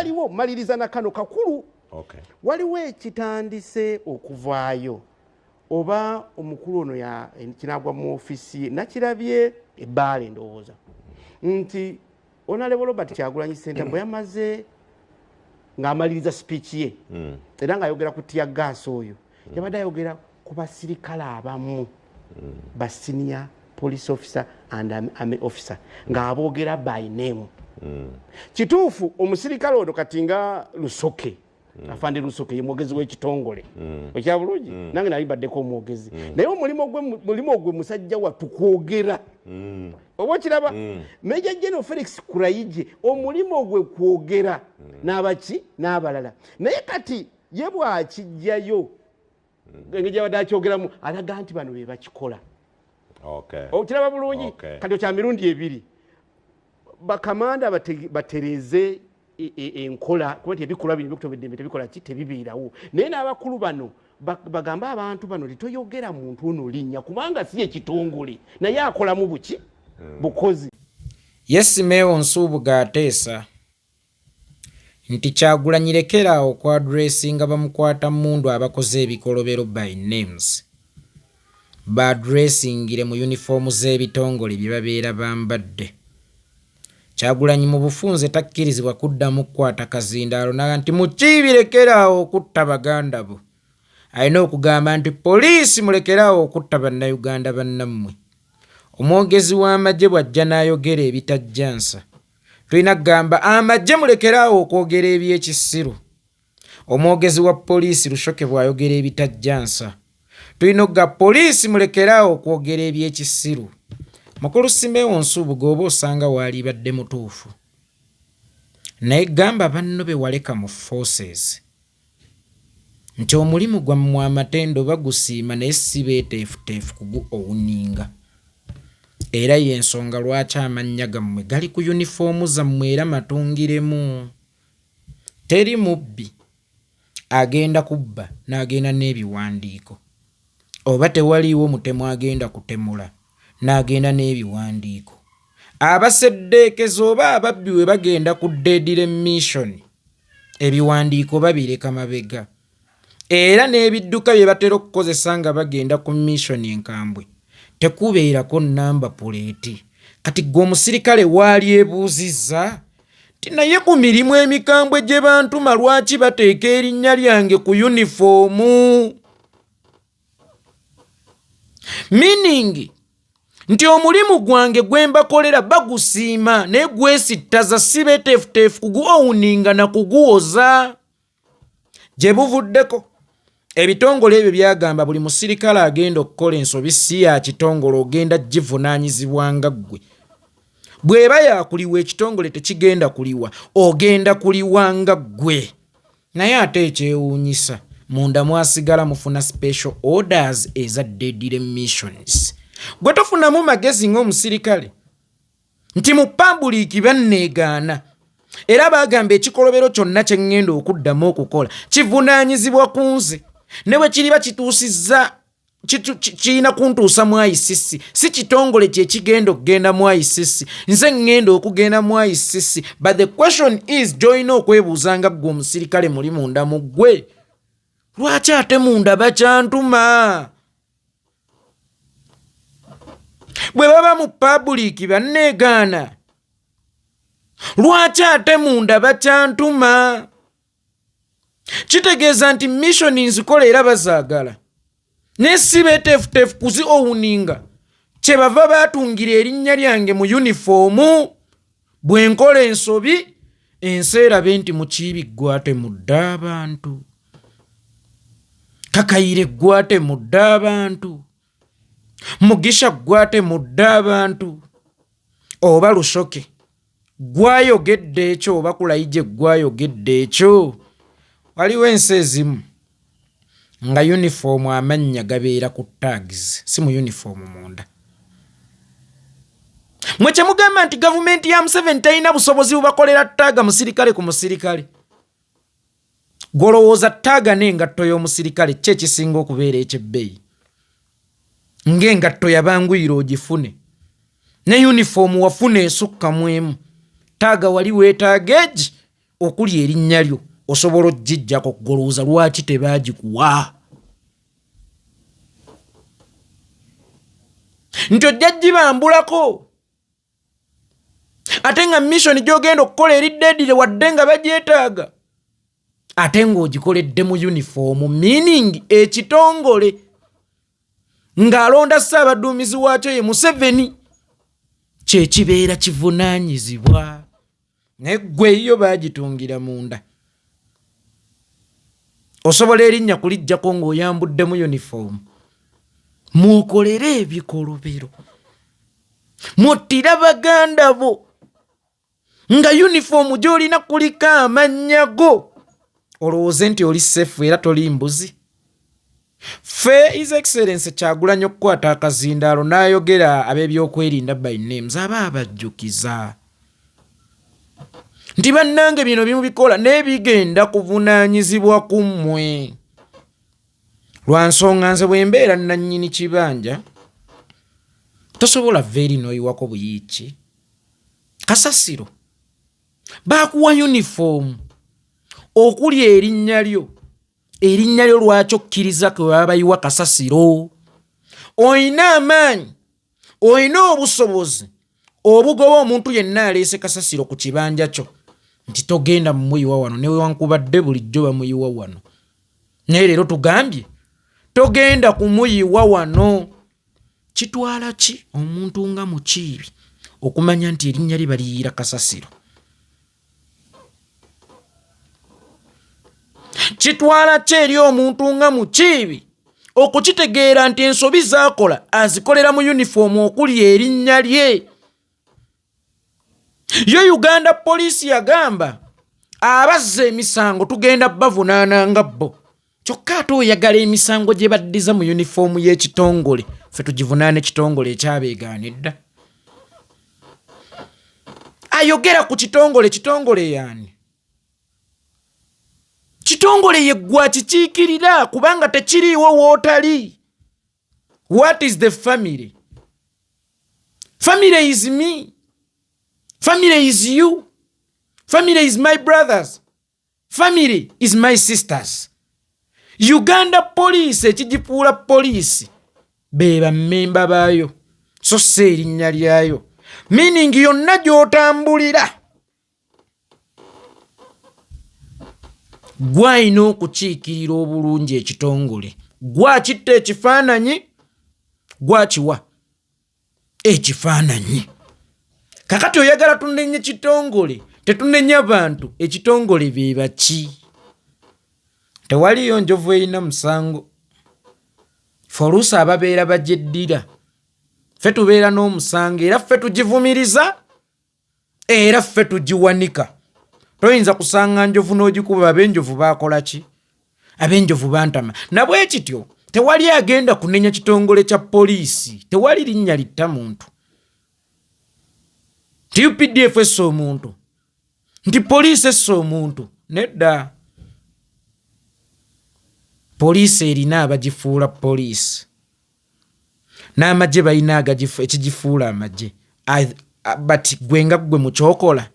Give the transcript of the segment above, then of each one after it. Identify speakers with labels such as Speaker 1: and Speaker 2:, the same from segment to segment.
Speaker 1: waliwo maliriza na kano kakulu. Waliwo ekitandise okuvaayo oba omukulu ono ya kinagwa mu ofisi nakirabye ebbaale ndowooza nti Honorable Robert Kyagulanyi Ssentamu bwe yamaze ng'amaliriza speech ye era ng'ayogera ku tia gas oyo yabadde ayogera ku basirikale abamu ba senior police officer and army officer ng'aboogera by name. Kituufu omusirikale ono kati nga Lusoke afande Lusoke ye mwogezi w'ekitongole ekya bulungi nange nali baddeko omwogezi naye omulimo gwe musajja wattu kwogera oba kiraba Major General Felix Kurayije omulimo gwe kwogera n'abaki n'abalala naye kati ye bw'akijjayo ng'ejja wadde akyogeramu alaga nti bano be bakikola okiraba bulungi kati okya mirundi ebiri bakamanda batereze enkola kuba ebikolwa bino bikutobeddembe tebikola ki tebibiirawo naye n'abakulu bano bagamba abantu bano titoyogera muntu ono linnya kubanga si ekitongole naye akolamu buki bukozi.
Speaker 2: Simeon Nsubuga ateesa nti Kyagulanyi lekeraawo okwadressinga bamukwata mundu abakoze ebikolobero by names baadressingire mu yunifoomu z'ebitongole bye babeera bambadde. Kyagulanyi mu bufunze takkirizibwa kuddamu kukwata kazindaalo naga nti mukibirekeraawo okutta baganda bo. Alina okugamba nti poliisi mulekeraawo okutta bannayuganda bannammwe. Omwogezi w'amagye bw'ajja n'ayogera ebitajjansa tulina kugamba amagye mulekeraawo okwogera eby'ekisiru. Omwogezi wa poliisi Lushoke bw'ayogera ebitajjansa tulina okugamba poliisi mulekeraawo okwogera eby'ekisiru. Mukulu Simeon Nsubuga oba osanga waali badde mutuufu naye gamba banno be waleka mu forces nti omulimu gwammwe amatendo bagusiima naye si beeteefuteefu kugu owuninga era y'ensonga lwaki amannya gammwe gali ku yunifoomu zammwe era matungiremu. Teri mubbi agenda kubba n'agenda n'ebiwandiiko oba tewaliiwo mutemu agenda kutemula n'agenda n'ebiwandiiko. Abaseddeekezi oba ababbi we bagenda kuddeedira mission ebiwandiiko babireka mabega era n'ebidduka bye batera okukozesa nga bagenda ku mission enkambwe tekubeerako namba puleeti. Kati gwe omusirikale waali ebuuzizza ti naye ku mirimu emikambwe gye bantuma lwaki bateeka erinnya lyange ku yunifoomu? Meaning nti omulimu gwange gwe mbakolera bagusiima naye gwesittaza si beeteefuteefu kuguowuninga na kuguwoza. Gye buvuddeko ebitongole ebyo byagamba buli musirikale agenda okukola ensobi si ya kitongole ogenda givunaanyizibwanga ggwe. Bw'eba yakuliwa ekitongole tekigenda kuliwa ogenda kuliwanga ggwe. Naye ate ekyewuunyisa munda mwasigala mufuna special orders ezaddeedire missions. Gwe tofunamu magezi ng'omusirikale nti mu public banneegaana era bagamba ekikolobero kyonna kye ŋŋenda okuddamu okukola kivunaanyizibwa ku nze ne bwe kiriba kituusizza kirina kuntuusa mu ICC si kitongole kye kigenda okugenda mu ICC nze ŋŋenda okugenda mu ICC but the question is gy'olina okwebuuzanga ggwe omusirikale muli munda mu ggwe lwaki ate munda bakyantuma? Bwe baba mu public banneegaana lwaki ate munda bakyantuma? Kitegeeza nti mission nzikola era bazaagala naye si beeteefuteefu kuzi owuninga kye bava baatungira erinnya lyange mu yunifoomu. Bwe nkola ensobi ensi erabe nti Mukiibi gwate mudda abantu, Kakayire gwate mudda abantu, Mugisha gwate mudda abantu, oba Lushoke gwayogedde ekyo oba Kulayije gwayogedde ekyo. Waliwo ensi ezimu nga yunifoomu amannya gabeera ku tags si mu yunifoomu munda. Mwe kye mugamba nti gavumenti ya Museveni talina busobozi bubakolera taaga musirikale ku musirikale. Golowooza taaga n'engatto y'omusirikale kye kisinga okubeera ekyebbeeyi ng'engatto yabanguyira ogifune ne yunifoomu wafuna esukka mu emu. Taaga wali weetaaga egi okuli erinnya lyo osobola ogijjako kugolooza lwaki tebaagikuwa nti ojja gibambulako ate nga mission gy'ogenda okukola eri deedire wadde nga bagyetaaga ate ng'ogikoledde mu uniform meaning ekitongole ng'alonda ssaabaduumizi waakyo ye Museveni kyekibeera kivunaanyizibwa naye ggwe yo baagitungira munda osobola erinnya kulijjako ng'oyambudde mu uniform mukolere ebikolobero muttira baganda bo nga uniform gy'olina kuliko amannya go olowooze nti oli sefu era toli mbuzi Fe His Excellency Kyagulanyi okukwata akazindaalo n'ayogera ab'ebyokwerinda by names aba abajjukiza nti bannange bino bimubikola n'ebigenda kuvunaanyizibwa ku mmwe lwa nsonga nze bwe mbeera nannyini kibanja tosobola veeri n'oyiwako buyiiki kasasiro baakuwa uniform okuli erinnya lyo lwaki okkiriza kwe baba bayiwa kasasiro oyina amaanyi oyina obusobozi obugoba omuntu yenna aleese kasasiro ku kibanja kyo nti togenda mumuyiwa wano newankubadde bulijjo bamuyiwa wano naye leero tugambye togenda kumuyiwa wano kitwala ki omuntu nga Mukiibi okumanya nti erinnya lye baliyira kasasiro kitwala ki eri omuntu nga Mukiibi okukitegeera nti ensobi z'akola azikolera mu uniform okuli erinnya lye yo Uganda Police yagamba abazza emisango tugenda bavunaana nga bo kyokka ate oyagala emisango gye baddiza mu uniform y'ekitongole ffe tugivunaana ekitongole ekyabeegaanidda ayogera ku kitongole yaani kitongole yeggwa kikiikirira kubanga tekiriiwo wootali. What is the family? Family is me. Family is you. Family is my brothers. Family is my sisters. Uganda Police ekigifuula police beba mmemba baayo so se erinnya lyayo meaning yonna gy'otambulira gwayina okukiikirira obulungi ekitongole gwakitta ekifaananyi gwakiwa ekifaananyi kakati oyagala tunenye kitongole tetunenya bantu ekitongole bye baki tewaliyo njovu erina musango foluusa ababeera bagyeddira ffe tubeera n'omusango era ffe tugivumiriza era ffe tugiwanika toyinza kusanga njovu n'ogikuba ab'enjovu baakola ki ab'enjovu bantama nabwe kityo tewali agenda kunenya kitongole kya poliisi tewali linnya litta muntu nti UPDF essa omuntu nti poliisi essa omuntu nedda poliisi erina abagifuula poliisi n'amagye balina ekigifuula amagye but gwe nga gwe mukyokola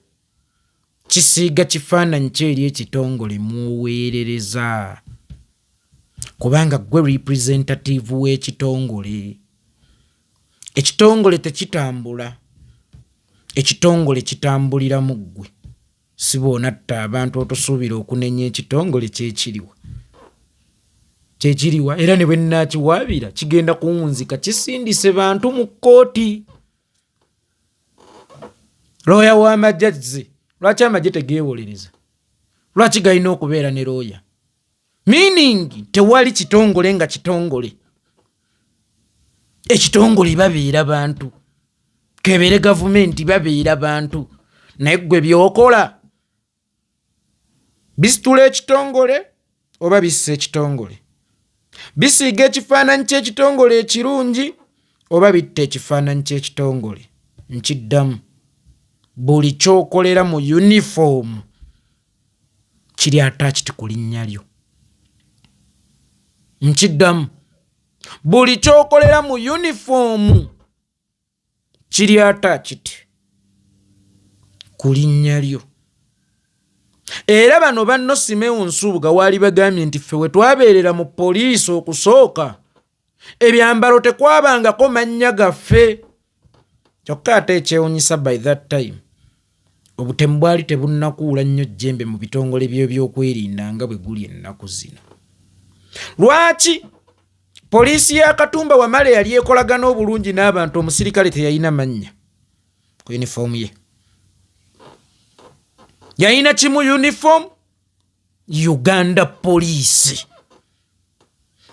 Speaker 2: kisiiga kifaananyi kyeri ekitongole muweerereza kubanga gwe representative w'ekitongole ekitongole tekitambula ekitongole kitambulira mu ggwe si boonatta abantu otosuubira okunenya ekitongole kyekiriwa era ne bwe nnaakiwaabira kigenda kuwunzika kisindise bantu mu kkooti looya w'amajjazzi lwaki amagye tegeewolereza lwaki galina okubeera ne looya meaning tewali kitongole nga kitongole ekitongole babeera bantu kebeere gavumenti babeera bantu naye ggwe byokola bisitula ekitongole oba bissa ekitongole bisiiga ekifaananyi ky'ekitongole ekirungi oba bitta ekifaananyi ky'ekitongole nkiddamu buli kyokolera mu uniform kiri attached ku linnya lyo nkiddamu buli kyokolera mu uniform kiri attached ku linnya lyo Era bano banno Simeon Nsubuga wali bagambye nti ffe we twabeerera mu poliisi okusooka ebyambalo tekwabangako mannya gaffe. Kyokka ate ekyewunyisa by that time obutemu bwali tebunnakuula nnyo jjembe mu bitongole by'ebyokwerinda nga bwe guli ennaku zino. Lwaki poliisi ya Katumba Wamala yali ekolagana obulungi n'abantu omusirikale teyalina mannya ku uniform ye? Yalina kimu uniform? Uganda Police.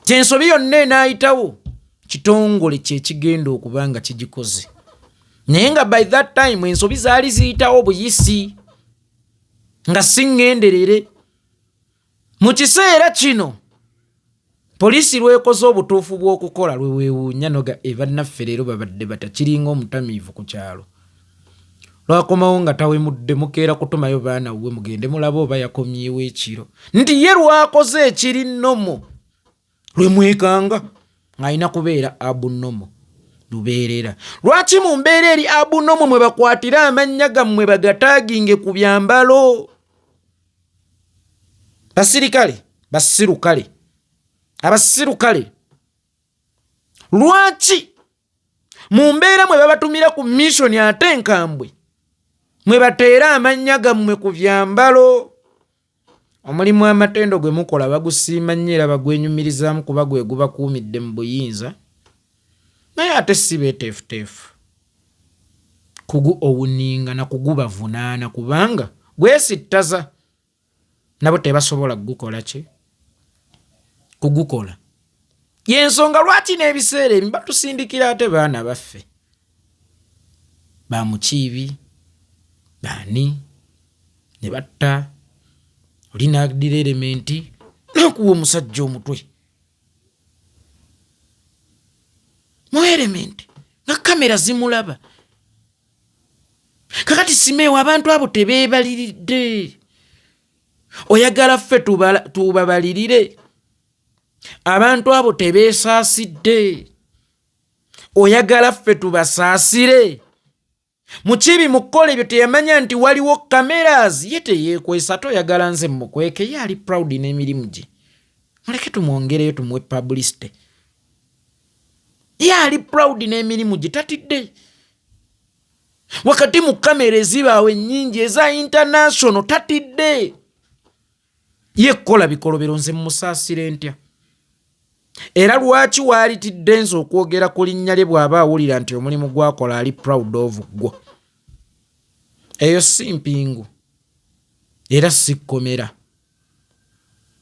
Speaker 2: Kyensobi yonna enaayitawo kitongole kyekigenda okubanga kigikoze. Naye nga by that time ensobi zaali ziyitawo buyisi nga si ŋŋenderere. Mu kiseera kino poliisi lwekoze obutuufu bw'okukola lwe weewuunya noga bannaffe leero babadde batakiringa omutamiivu ku kyalo. Lwakomawo nga tawemudde mukeera kutumayo baana we mugende mulaba oba yakomyewo ekiro. Nti ye lwakoze ekiri nnomo lwe mwekanga ng'alina kubeera abunomo lubeerera. Lwaki mu mbeera eri abunomo mwe bakwatira amannya gammwe bagataaginge ku byambalo? Basirikale, basirukale, abasirukale, lwaki mu mbeera mwe babatumira ku mission ate nkambwe mwe bateera amannya gammwe ku byambalo? Omulimu amatendo gwe mukola bagusiima nnyo era bagwenyumirizaamu kuba gwe gubakuumidde mu buyinza, naye ate si beeteefuteefu kugu owuninga na kugubavunaana kubanga gwesittaza nabo tebasobola kugukola ki? Kugukola. Y'ensonga lwaki n'ebiseera ebimu batusindikira ate baana baffe bamukiibi baani ne batta oli n'addira elementi n'akuwa omusajja omutwe mu elementi nga kamera zimulaba. Kakati Simeewo abantu abo tebeebaliridde. Oyagala ffe tubabalirire? Abantu abo tebeesaasidde. Oyagala ffe tubasaasire? Mukibi mukola ebyo teyamanya nti waliwo cameras ye teyeekwesa. Toyagala nze mukweke, ye ali proud n'emirimu gye. Muleke tumwongereyo tumuwe publicity. Ye ali proud n'emirimu gye tatidde. Wakati mu kamera ezibaawo ennyingi eza international tatidde. Ye kola bikolobero nze musaasire ntya? Era lwaki waalitidde nze okwogera ku linnya lye bw'aba awulira nti omulimu gwakola ali proud of gwo? Eyo si mpingu era si kkomera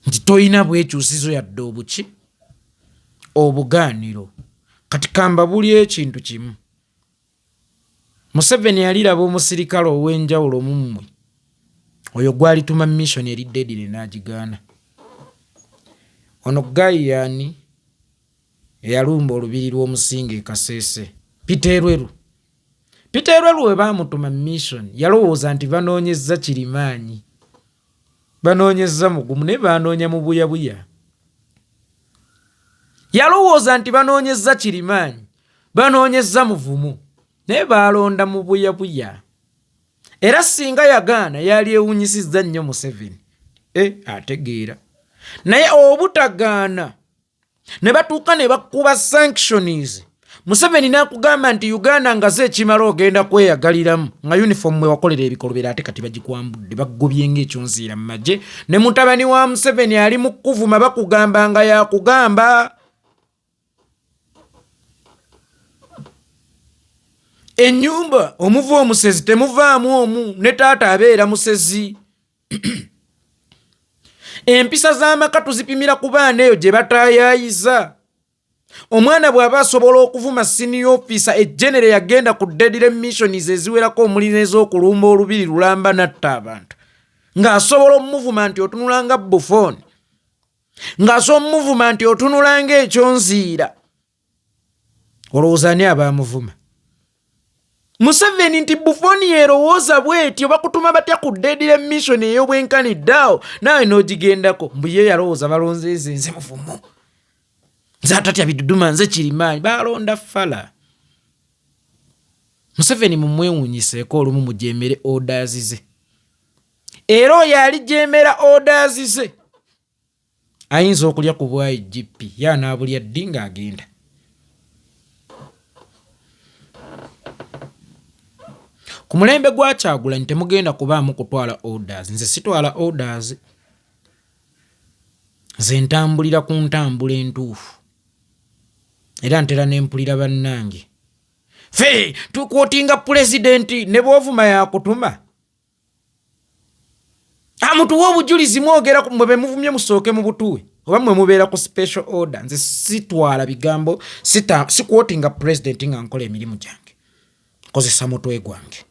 Speaker 2: nti toyina bwekyusizo yadde obuki obugaaniro. Kati kamba buli ekintu kimu. Museveni yaliraba omusirikale ow'enjawulo mu mmwe, oyo gwalituma mission eri Dedire n'agigaana. Ono Gayani eyalumba olubiri lw'omusinga e Kasese, Piterweru we baamutuma mission yalowooza nti banoonyezza Kirimaanyi, banoonyezza Mugumu ne banoonya mu buyabuya. Yalowooza nti banoonyezza Kirimaanyi, banoonyezza Muvumu naye balonda mu buyabuya. Era singa yagaana yali ewunyisizza nnyo Museveni. Ategeera. Naye obutagaana ne batuuka ne bakuba sanctions, Museveni n'akugamba nti Uganda nga ze kimala ogenda kweyagaliramu nga uniform mwe wakolera ebikolobera ate kati bagikwambudde bagobye ng'ekyonziira mu magye, ne mutabani wa Museveni ali mu kuvuma bakugamba nga yakugamba. Ennyumba omuva omusezi temuvaamu omu, ne taata abeera musezi. Empisa z'amaka tuzipimira ku baana eyo gye bataayayiza. Omwana bw'aba asobola okuvuma senior officer ejjenere yagenda ku Dedire missions eziwerako omuli n'ez'okulumba olubiri lulamba natta abantu, ng'asobola omuvuma nti otunula nga Buffon, ng'asobola omuvuma nti otunula ng'ekyonziira. Olowooza ani abaamuvuma? Museveni nti Buffon yerowooza bwetyo bakutuma batya ku Dedire mission ey'obwenkaniddeawo naawe n'ogigendako. Mbu ye yalowooza balonzeeze nze muvumu, nze atatya biduduma, nze Kirimaanyi, balonda fala. Museveni mumwewunyiseeko olumu mujeemere orders ze. era oyo alijemera orders ze ayinza okulya ku bwa IGP yanaabulya ddi ng'agenda. Ku mulembe gwa Kyagulanyi temugenda kubaamu kutwala orders. Nze sitwala orders. Nze ntambulira ku ntambula entuufu era ntera n'empulira bannange. Ffe tukwotinga pulezidenti ne bw'ovuma yakutuma amutuwa obujulizi mwogera mwe be muvumye musooke mu butuwe oba mwe mubeera ku special order. Nze sitwala bigambo sikwotinga pulezidenti nga nkola emirimu gyange, nkozesa mutwe gwange.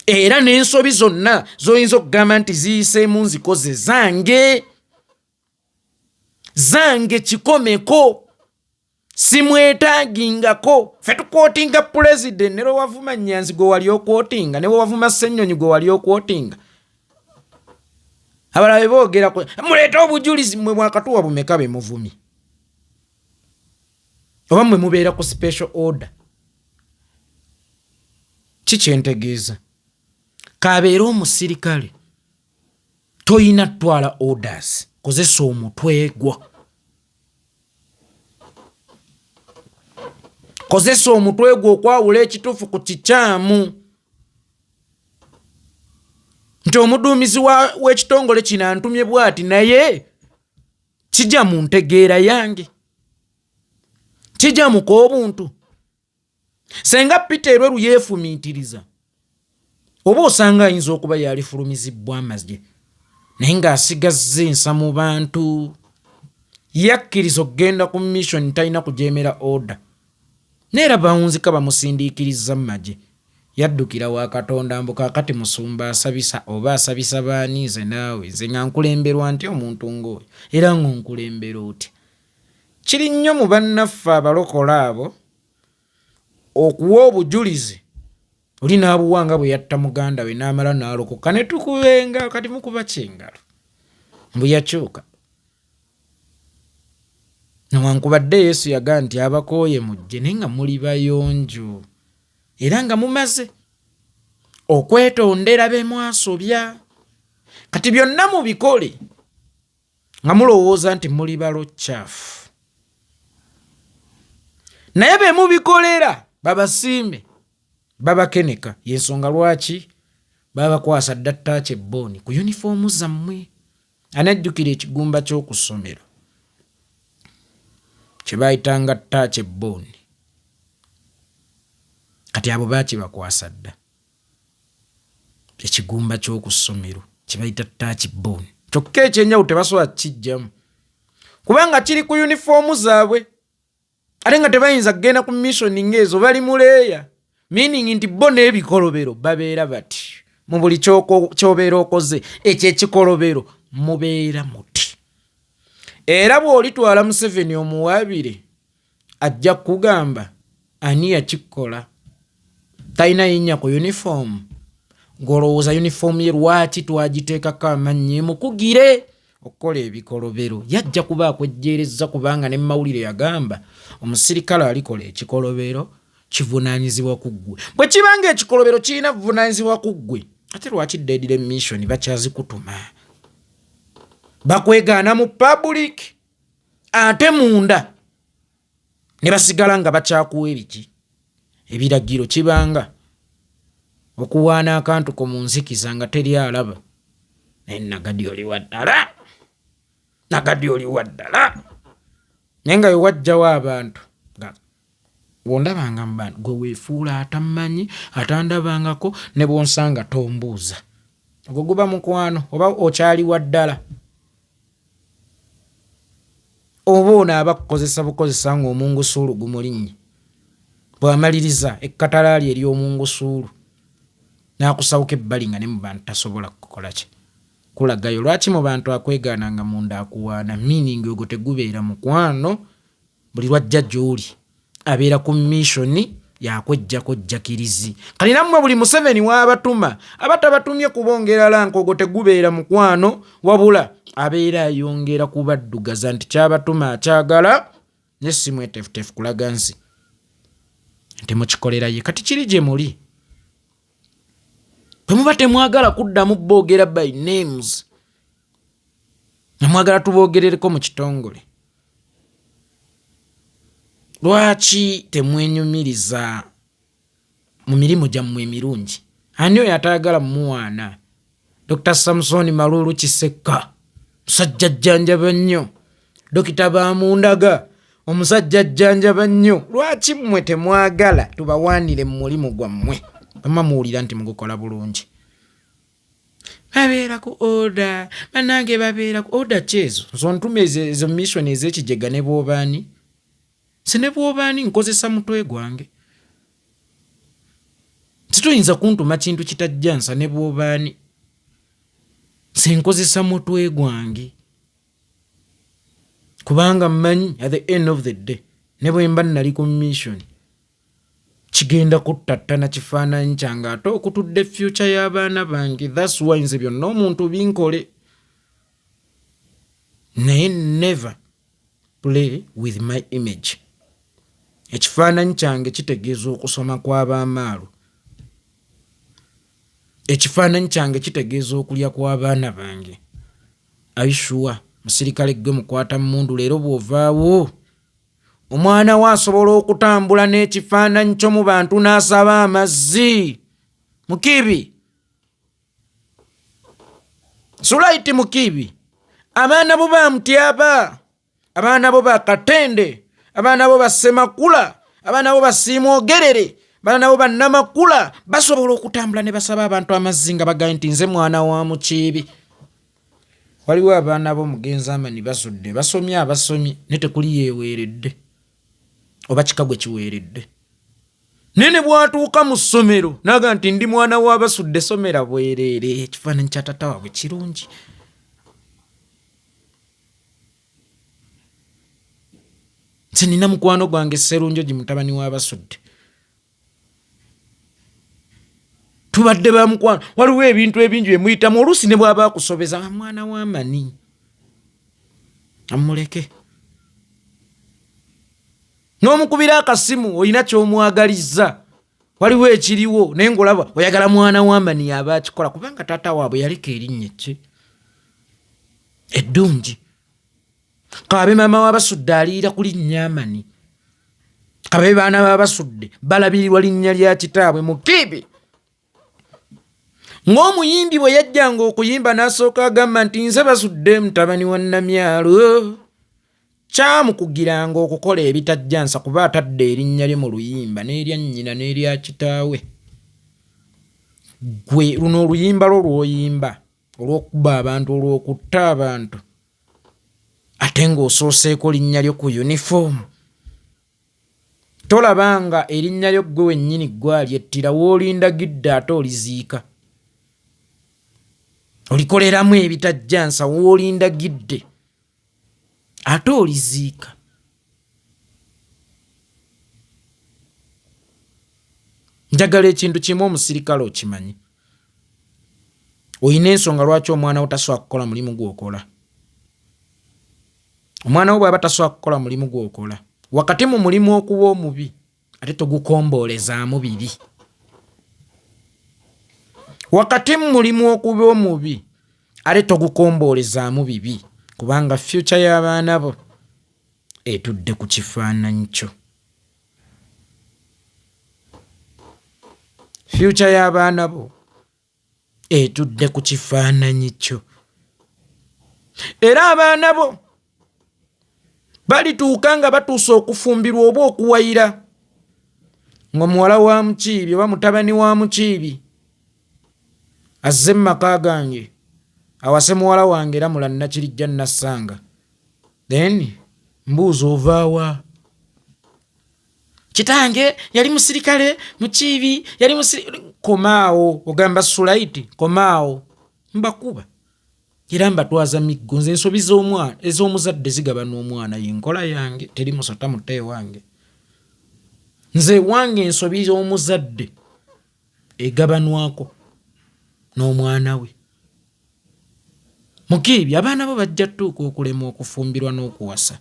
Speaker 2: Era n'ensobi zonna z'oyinza okugamba nti ziyiseemu nzikoze zange kikomeko, simwetaagingako. Ffe tukwotinga pulezidenti ne lwewavuma Nyanzi gwe wali okwotinga ne wewavuma Ssennyonyi gwe wali okwotinga. Abalala be boogera muleeta obujulizi mwe bwakatuwa bumeka be muvumi oba mwe mubeera ku special order. Kikyentegeeza kabeera omusirikale toyina twala orders, kozesa omutwe gwo. Kozesa omutwe gwo okwawula ekituufu ku kikyamu. Nti omuduumizi w'ekitongole kino antumye bw'ati naye kijja mu ntegeera yange, kijja mu k'obuntu. Senga Peter Elweru yeefumiitiriza oba osanga ayinza okuba yalifulumizibwa amazye naye ng'asigazza ensa mu bantu, yakkiriza okugenda ku mission talina kujeemera order. Neera bawunzika bamusindiikiriza mu magye yaddukira wa Katonda mbu kaakati musumba asabisa oba asabisa baani nze naawe nze nga nkulemberwa nti omuntu ng'oyo era ng'onkulembera oti. Kiri nnyo mu bannaffe abalokola abo okuwa obujulizi oli n'abuwanga bwe yatta muganda we n'amala n'alokoka ne tukubenga kati mukuba kyengalo mbu yakyuka. Newankubadde Yesu yagaa nti abakooye mujje naye nga muli bayonjo era nga mumaze okwetondera be mwasobya. Kati byonna mubikole nga mulowooza nti muli balo kyafu, naye be mubikolera babasiime babakeneka. Yensonga lwaki babakwasa dda ttaachi ebbooni ku yunifoomu zammwe. Anajjukira ekigumba ky'okusomero kye baayitanga ttaachi ebbooni, kati abo baakibakwasa dda. Ekigumba ky'okusomero kye bayita ttaachi bbooni kyokka ekyenjawulo tebasobola kijjamu kubanga kiri ku yunifoomu zaabwe ate nga tebayinza kugenda ku missoni ng'ezo, bali muleeya. Meaning nti bo n'ebikolobero babeera bati mu buli ky'obeera okoze ekyo ekikolobero mubeera muti. Era bw'olitwala Museveni omuwaabire ajja kugamba ani yakikola. Talina yinnya ku yunifoomu ng'olowooza yunifoomu ye lwaki twagiteekako amannya emukugire okukola ebikolobero. Yajja kuba akwejjeereza kubanga ne mawulire yagamba omusirikale alikola ekikolobero kivunaanyizibwa ku ggwe. Bwe kibanga ekikolobero kirina buvunaanyizibwa ku ggwe ate lwaki deedire mission bakyazikutuma? Bakwegaana mu public ate munda ne basigala nga bakyakuwa ebiki ebiragiro. Kibanga okuwaana akantu ko mu nzikiza nga teri alaba naye nagadi oli waddala, nagadi oli waddala. Naye nga wewajjawo abantu nga bw'ondabanga mu bantu gwe weefuula atammanyi atandabangako ne bw'onsanga tombuuza ogwo guba mukwano oba okyali waddala. Oba ono aba kukozesa bukozesa ng'omungusuulu gumulinnye, bw'amaliriza ekkatalaali ery'omungusuulu n'akusawuka ebbali nga ne mu bantu tasobola kukola ki kulagayo. Lwaki mu bantu akwegaana nga munda akuwaana? Meaning ogwo tegubeera mukwano. Buli lwajja gy'oli abeera ku missoni yakwejjako jjakirizi. Kati nammwe buli Museveni w'abatuma aba tabatumye kubongera lanka, ogwo tegubeera mukwano wabula abeera ayongera kubaddugaza nti kyabatuma akyagala ne si mwetefutefu kulaga nsi nti mukikolera ye. Kati kiri gye muli Temuba temwagala kuddamu boogera by names. Namwagala tuboogerereko mu kitongole. Lwaki temwenyumiriza mu mirimu gyammwe emirungi? Ani oyo atayagala mumuwaana? Dr. Samson Malulu Kisekka, musajja jjanjaba nnyo. Dokita Bamundaga, omusajja jjanjaba nnyo. Lwaki mmwe temwagala tubawaanire mu mulimu gwammwe? Bamma muwulira nti mugukola bulungi. Babeera ku order, bannange babeera ku order kyezo. Nso ntume ezo mission ez'ekijega ne bw'obaani. Se ne bw'obaani nkozesa mutwe gwange. Situyinza kuntuma kintu kitajjansa ne bw'obaani. Se nkozesa mutwe gwange. Kubanga mmanyi at the end of the day ne bwe mba nali ku mission kigenda kuttattana kifaananyi kyange ate okutudde future y'abaana bange. That's why nze byonna omuntu binkole. Naye never play with my image. Ekifaananyi kyange kitegeeza okusoma kw'abamaalu. Ekifaananyi kyange kitegeeza okulya kw'abaana bange. Aishuwa musirikale gwe mukwata mundu leero bw'ovaawo omwana we asobola okutambula n'ekifaananyi kyo mu bantu n'asaba amazzi. Mukiibi, Sulaiti Mukiibi, abaana bo bamutyaba, abaana bo bakatende, abaana bo basemakula, abaana bo basiimwogerere, abaana bo bannamakula basobola okutambula ne basaba abantu amazzi nga bagaye nti nze mwana wa Mukiibi. Waliwo abaana bo mugenzi amani basudde basomye abasomi ne tekuli yeeweeredde oba kikagwe kiweeredde. Nene bwatuuka mu ssomero naga nti ndi mwana w'abasudde somera bwereere. Ekifaananyi kya tata waabwe kirungi. Nze nina mukwano gwange Sserunjogi mutabani w'abasudde. Tubadde bamukwano. Waliwo ebintu ebingi bye muyitamu oluusi ne bw'aba akusobeza mwana w'amani. Amuleke. N'omukubira akasimu olina ky'omwagaliza. Waliwo ekiriwo naye ng'olaba oyagala mwana w'amani aba akikola kubanga taata waabwe yaleka erinnya ki eddungi. Kabe maama w'abasudde aliira ku linnya Amani. Kabe baana b'abasudde balabirirwa linnya lya kitaabwe Mukiibi. Ng'omuyimbi bwe yajjanga okuyimba n'asooka agamba nti nze Basudde mutabani wa Namyalo. Kyamukugiranga okukola ebitajjansa kuba atadde erinnya lye mu luyimba n'erya nnyina n'erya kitaawe. Gwe luno oluyimba lwo lw'oyimba olw'okuba abantu olw'okutta abantu ate ng'osooseeko linnya lyo ku uniform. Tolabanga erinnya lyo gwe wennyini gwalyettira w'olindagidde ate oliziika. Olikoleramu ebitajjansa w'olindagidde ate oliziika. Njagala ekintu kimu omusirikale okimanyi. Oyina ensonga lwaki omwana wo tasobola kukola mulimu gw'okola. Omwana wo bw'aba tasobola kukola mulimu gw'okola wakati mu mulimu okuba omubi ate togukomboolezaamu biri. Wakati mu mulimu okuba omubi ate togukomboolezaamu bibi kubanga future y'abaana bo etudde ku kifaananyi kyo. Future y'abaana bo etudde ku kifaananyi kyo. Era abaana bo balituuka nga batuuse okufumbirwa oba okuwayira ng'omuwala wa Mukiibi oba mutabani wa Mukiibi azze mu maka gange awase muwala wange era mula Nakirijja Nassanga. Then mbuuza ovaawa? Kitange yali musirikale Mukiibi yali musirikale. Komaawo ogamba Sulaiti komaawo mbakuba era mbatwaza miggo. Nze ensobi z'omwana ez'omuzadde zigabana omwana y'enkola yange teri musota mutte wange. Nze wange ensobi z'omuzadde egabanwako n'omwana we. Mukiibi abaana bo bajja tuuka okulemwa okufumbirwa n'okuwasa.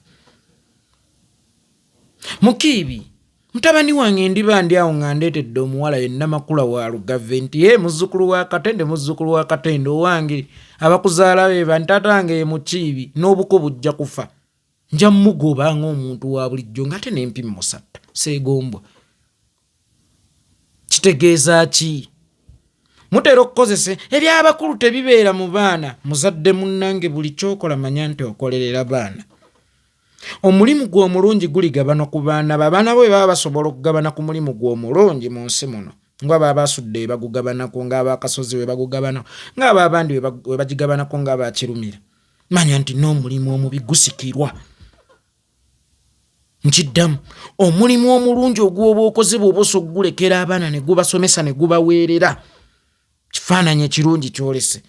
Speaker 2: Mukiibi mutabani wange ndiba ndi awo nga ndeetedde omuwala yenna makula wa lugaventi ye muzzukulu wa katende owange abakuzaala be bantatange Mukiibi n'obuko bujja kufa nja mugoba ng'omuntu wa bulijjo ng'ate n'empimi musatta seegombwa. Kitegeeza ki? Mutera okukozesa ebyabakulu tebibeera mu baana. Muzadde munnange buli kyokola manya nti okolerera baana. Omulimu gw'omulungi guligabana ku baana babaana bwe baba basobola okugabana ku mulimu gw'omulungi mu nsi muno nga baba basudde bagugabanako ng'abakasozi we bagugabanako ng'aba abandi we bagigabanako ng'abakirumira. Manya nti n'omulimu omubi gusikirwa. Nkiddamu omulimu omulungi ogw'oba okoze bw'oba osogulekera abaana ne gubasomesa ne gubaweerera kifaananyi ekirungi kyolese.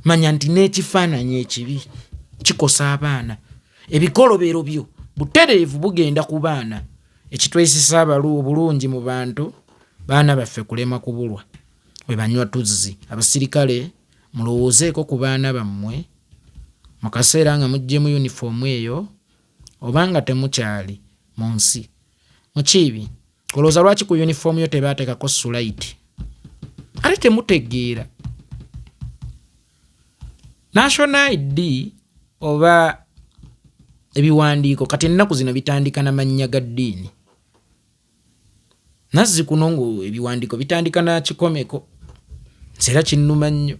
Speaker 2: Manya nti n'ekifaananyi ekibi kikosa abaana. Ebikolobero byo butereevu bugenda ku baana. Ekitwesisa obulungi mu bantu baana baffe kulema kubulwa bwe banywa tuzzi. Abasirikale mulowoozeeko ku baana bammwe mu kaseera nga mujje mu yunifoomu eyo obanga temukyali mu nsi. Mukiibi olowooza lwaki ku yunifoomu yo tebaateekako sulaiti? Ate temutegeera National ID oba ebiwandiiko kati ennaku zino bitandika n'amannya ga ddiini. Nazzi kuno ngo ebiwandiiko bitandika na kikomeko. Nseera kinnuma nnyo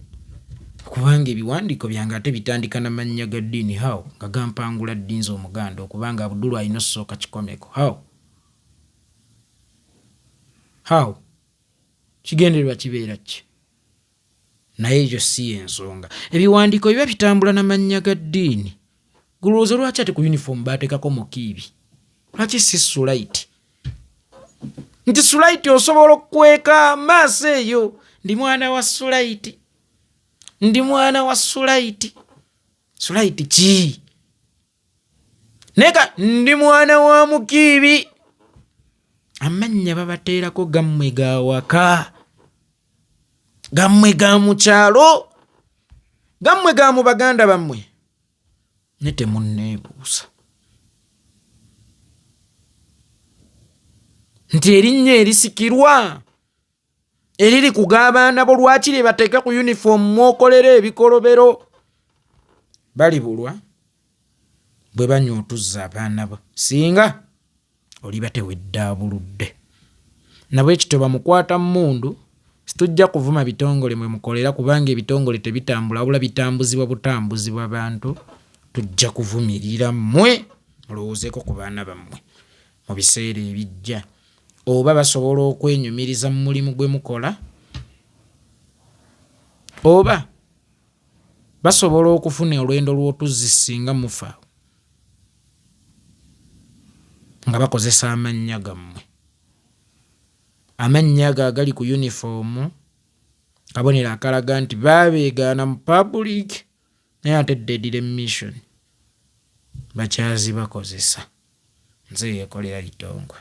Speaker 2: kubanga ebiwandiiko byange ate bitandika n'amannya ga ddiini. How nga gampangula ddinzi Omuganda okubanga Abdul alina osooka kikomeko. How kigendererwa kibeera ki? Naye ekyo si ensonga. Ebiwandiiko biba bitambula n'amannya ga ddiini. Gulowooza lwaki ate ku yunifoomu baateekako Mukiibi? Lwaki si sulaiti? Nti sulaiti osobola okukweka amaaso eyo. Ndi mwana wa sulaiti. Sulaiti ki? Neka ndi mwana wa Mukiibi. Amannya babateerako gammwe ga waka, gammwe ga mu kyalo, gammwe ga mu baganda bammwe. Ne temunneebuusa nti erinnya erisikirwa eriri ku g'abaana bo lwaki lye bateeka ku yunifoomu mwokolera ebikolobero? Balibulwa bwe banywa otuzza abaana bo singa oliba teweddaabuludde. Nabwe ekyo bamukwata mmundu situjja kuvuma bitongole mwe mukolera kubanga ebitongole tebitambula wabula bitambuzibwa butambuzibwa bantu. Tujja kuvumirira mmwe mulowoozeeko ku baana bammwe mu biseera ebijja. Oba basobola okwenyumiriza mu mulimu gwe mukola, oba basobola okufuna olwendo lw'otuzzi singa mufa nga bakozesa amannya gammwe. Amannya ago agali ku yunifoomu kabonero akalaga nti baabeegaana mu public naye ate dead mission bakyazi bakozesa. Nze yeekolera Litongwa.